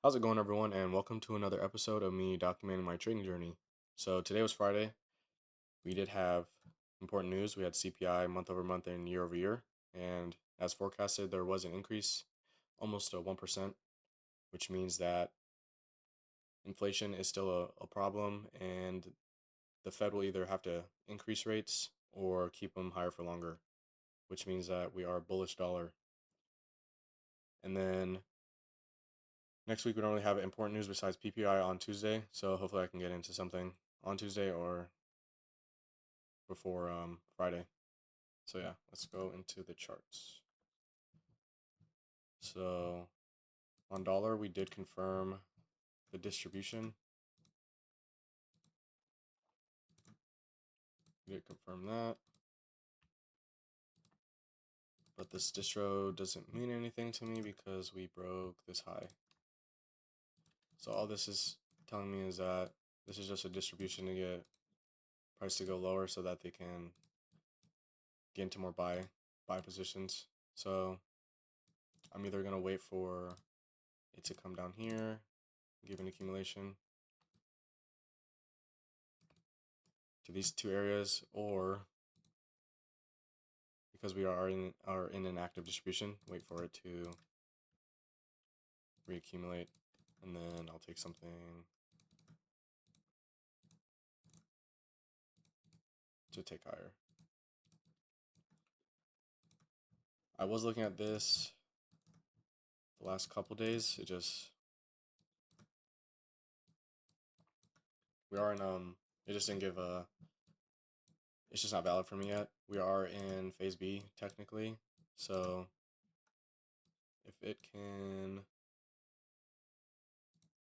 How's it going, everyone? And welcome to another episode of me documenting my trading journey. So, today was Friday. We did have important news. We had CPI month over month and year over year. And as forecasted, there was an increase, almost a 1%, which means that inflation is still a problem. And the Fed will either have to increase rates or keep them higher for longer, which means that we are bullish dollar. And then next week, we don't really have important news besides PPI on Tuesday. So, hopefully, I can get into something on Tuesday or before Friday. So yeah, let's go into the charts. So on dollar, we did confirm the distribution. We did confirm that. But this distro doesn't mean anything to me because we broke this high. So all this is telling me is that this is just a distribution to get price to go lower so that they can get into more buy positions. So I'm either gonna wait for it to come down here, give an accumulation to these two areas, or because we are in an active distribution, wait for it to reaccumulate, and then I'll take something to take higher. I was looking at this the last couple days. We are in it just didn't give a it's just not valid for me yet. We are in phase B technically, so if it can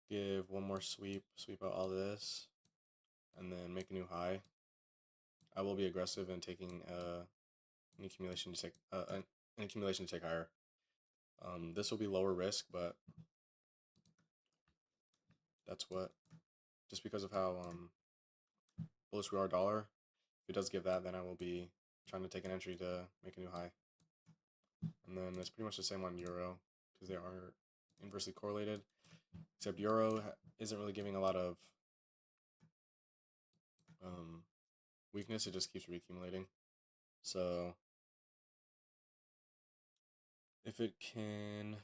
give one more sweep out all this, and then make a new high, I will be aggressive in taking an accumulation to take an accumulation to take higher. This will be lower risk, but that's what, just because of how bullish we are dollar. If it does give that, then I will be trying to take an entry to make a new high. And then it's pretty much the same on euro because they are inversely correlated. Except euro isn't really giving a lot of um, weakness. It just keeps reaccumulating. So if it can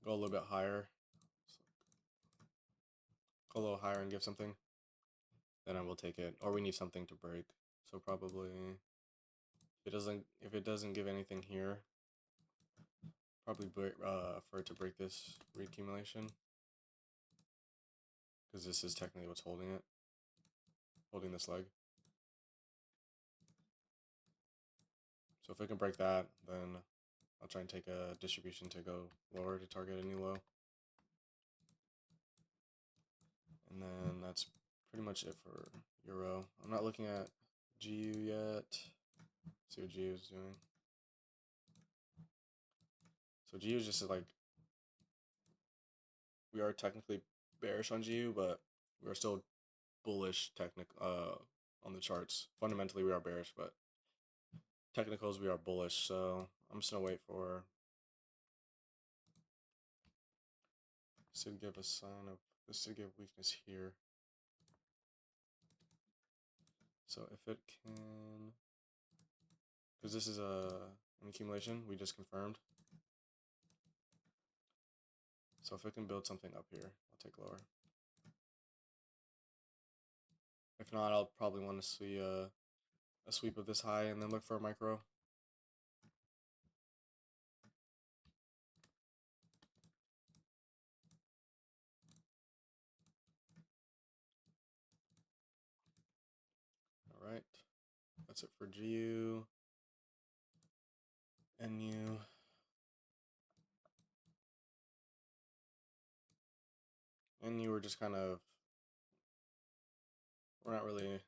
go a little bit higher, go a little higher and give something, then I will take it. Or we need something to break. So probably if it doesn't give anything here, probably for it to break this reaccumulation, because this is technically what's holding this leg. So if it can break that, then I'll try and take a distribution to go lower to target a new low. And then that's pretty much it for euro. I'm not looking at GU yet. See what GU is doing. So GU is just like, we are technically bearish on GU, but we are still bullish on the charts. Fundamentally, we are bearish, but technicals we are bullish. So I'm just gonna wait for this to give a sign of this to give weakness here. So if it can, because this is an accumulation we just confirmed. So if it can build something up here, I'll take lower. If not, I'll probably want to see a sweep of this high and then look for a micro. All right, that's it for GU. NU. NU, we're just kind of, we're not really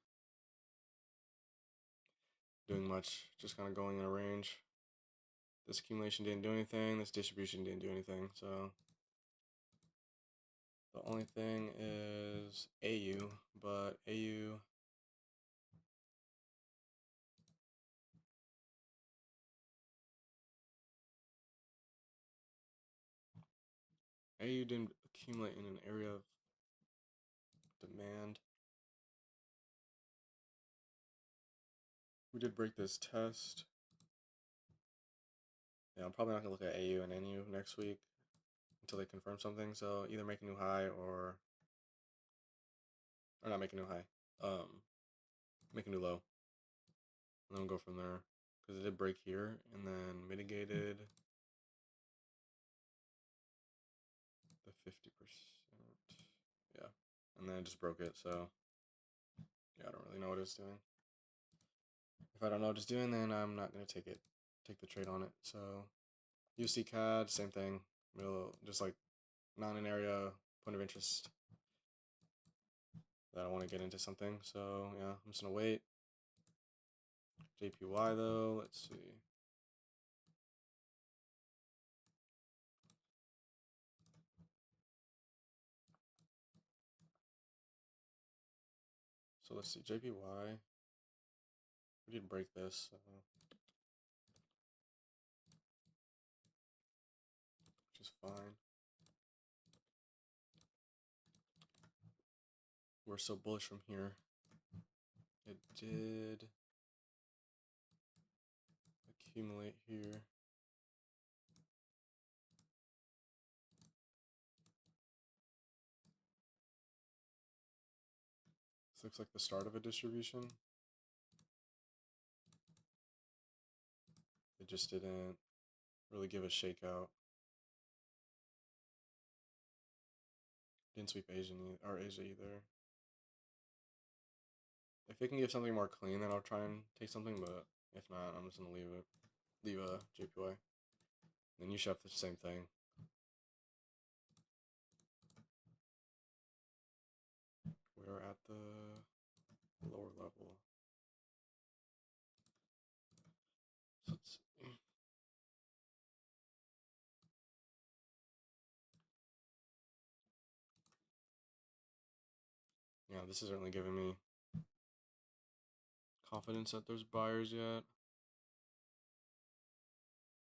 doing much, just kind of going in a range. This accumulation didn't do anything, this distribution didn't do anything, so the only thing is AU, but AU, AU didn't accumulate in an area of demand. We did break this test. Yeah, I'm probably not gonna look at AU and NU next week until they confirm something. So either make a new high or not make a new high. Make a new low, and then we'll go from there. Because it did break here and then mitigated the 50%. Yeah, and then it just broke it. So yeah, I don't really know what it's doing. If I don't know what it's doing, then I'm not gonna take the trade on it. So USD CAD, same thing. Middle, just like not an area point of interest that I want to get into something. So yeah, I'm just gonna wait. JPY though, let's see. So let's see, JPY. We did break this, which is fine. We're so bullish from here. It did accumulate here. This looks like the start of a distribution. It just didn't really give a shakeout. Didn't sweep Asia either. If it can give something more clean, then I'll try and take something. But if not, I'm just gonna leave it. Leave a JPY. Then you should have the same thing. We're at the lower level. So let's see. Yeah, this isn't really giving me confidence that there's buyers yet.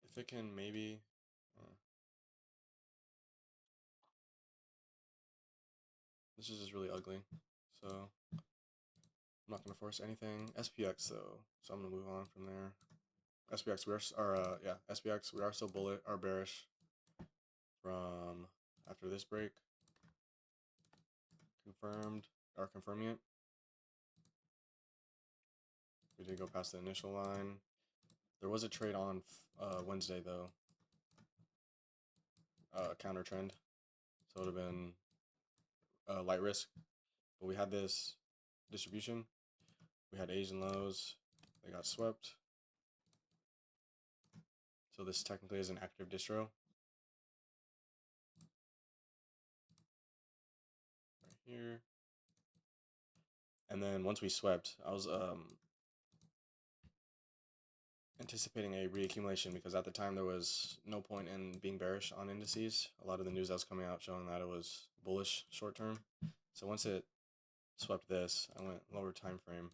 If it can maybe. This is just really ugly. So I'm not gonna force anything. SPX though, so I'm gonna move on from there. SPX SPX we are still bullet or bearish from after this break. Confirming it. We did go past the initial line. There was a trade on Wednesday though. Counter trend, so it would have been light risk. But we had this distribution. We had Asian lows. They got swept. So this technically is an active distro. Right here. And then once we swept, I was anticipating a reaccumulation because at the time there was no point in being bearish on indices. A lot of the news that was coming out showing that it was bullish short term. So once it swept this, I went lower time frame.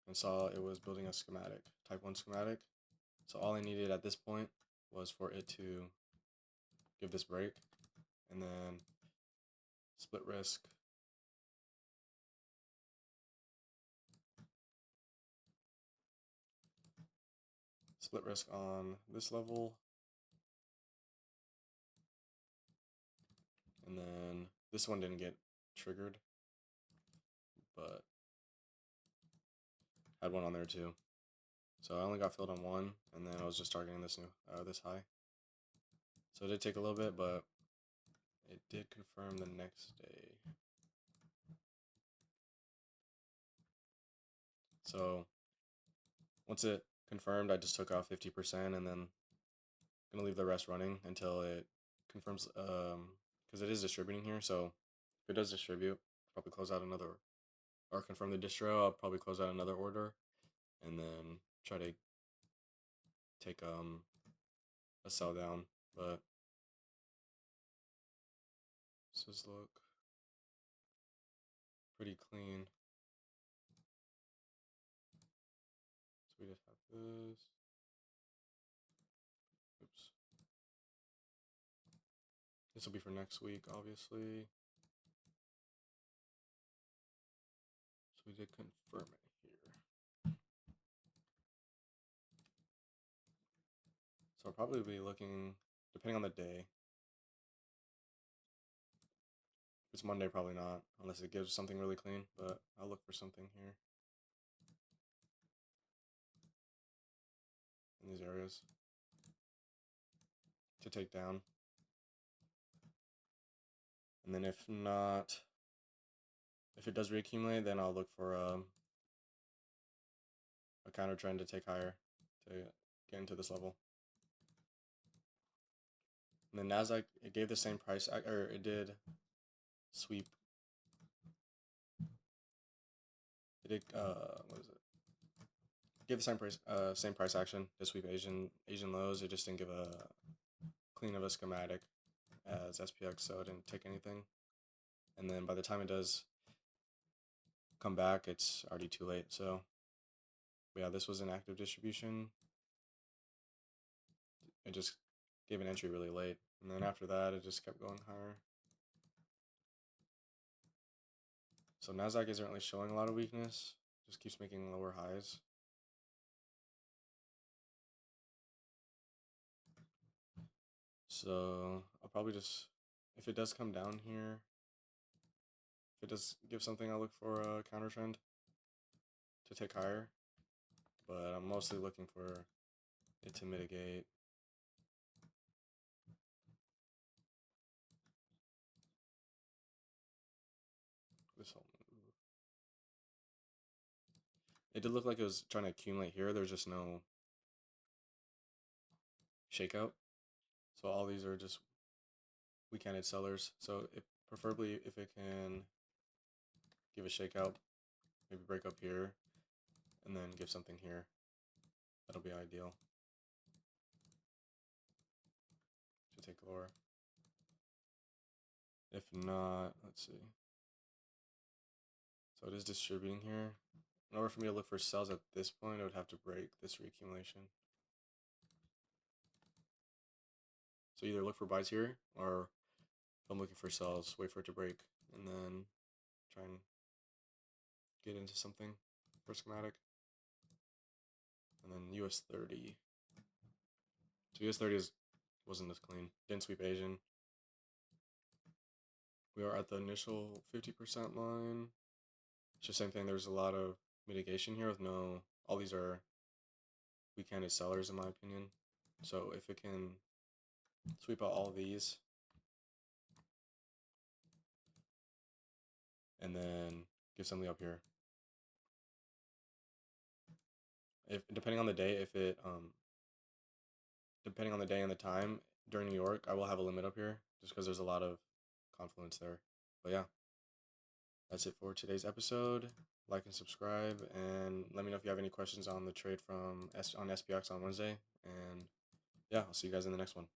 And saw it was building a schematic, type 1 schematic. So all I needed at this point was for it to give this break and then split risk. Split risk on this level. And then this one didn't get triggered, but had one on there too. So I only got filled on one, and then I was just targeting this this high. So it did take a little bit, but it did confirm the next day. So once it confirmed, I just took off 50%, and then gonna leave the rest running until it confirms. Because it is distributing here, so if it does distribute, probably close out another or confirm the distro. I'll probably close out another order, and then try to take a sell down. But this does look pretty clean. So we just have this. This will be for next week, obviously. So we did confirm it here. So I'll probably be looking, depending on the day. If it's Monday, probably not, unless it gives something really clean, but I'll look for something here in these areas to take down. And then if not, if it does reaccumulate, then I'll look for a counter trend to take higher to get into this level. And then Nasdaq, it gave the same price, or it did sweep. It did what is it? Gave the same price action to sweep Asian lows. It just didn't give a clean of a schematic as SPX, so it didn't take anything. And then by the time it does come back, it's already too late. So yeah, this was an active distribution. It just gave an entry really late, and then after that, it just kept going higher. So Nasdaq isn't really showing a lot of weakness, just keeps making lower highs. So I'll probably just, if it does come down here, if it does give something, I'll look for a counter trend to take higher. But I'm mostly looking for it to mitigate. This whole move. It did look like it was trying to accumulate here. There's just no shakeout. So all these are just weak-handed sellers. So preferably if it can give a shakeout, maybe break up here, and then give something here, that'll be ideal to take lower. If not, let's see. So it is distributing here. In order for me to look for sells at this point, I would have to break this reaccumulation. So either look for buys here, or if I'm looking for sells, wait for it to break, and then try and get into something for schematic. And then US 30. So US 30 wasn't this clean. Didn't sweep Asian. We are at the initial 50% line. It's just same thing. There's a lot of mitigation here with no, all these are weak-handed sellers in my opinion. So if it can sweep out all these and then give something up here. If depending on the day, if it depending on the day and the time during New York, I will have a limit up here just because there's a lot of confluence there. But yeah, that's it for today's episode. Like and subscribe, and let me know if you have any questions on the trade from on SPX on Wednesday. And yeah, I'll see you guys in the next one.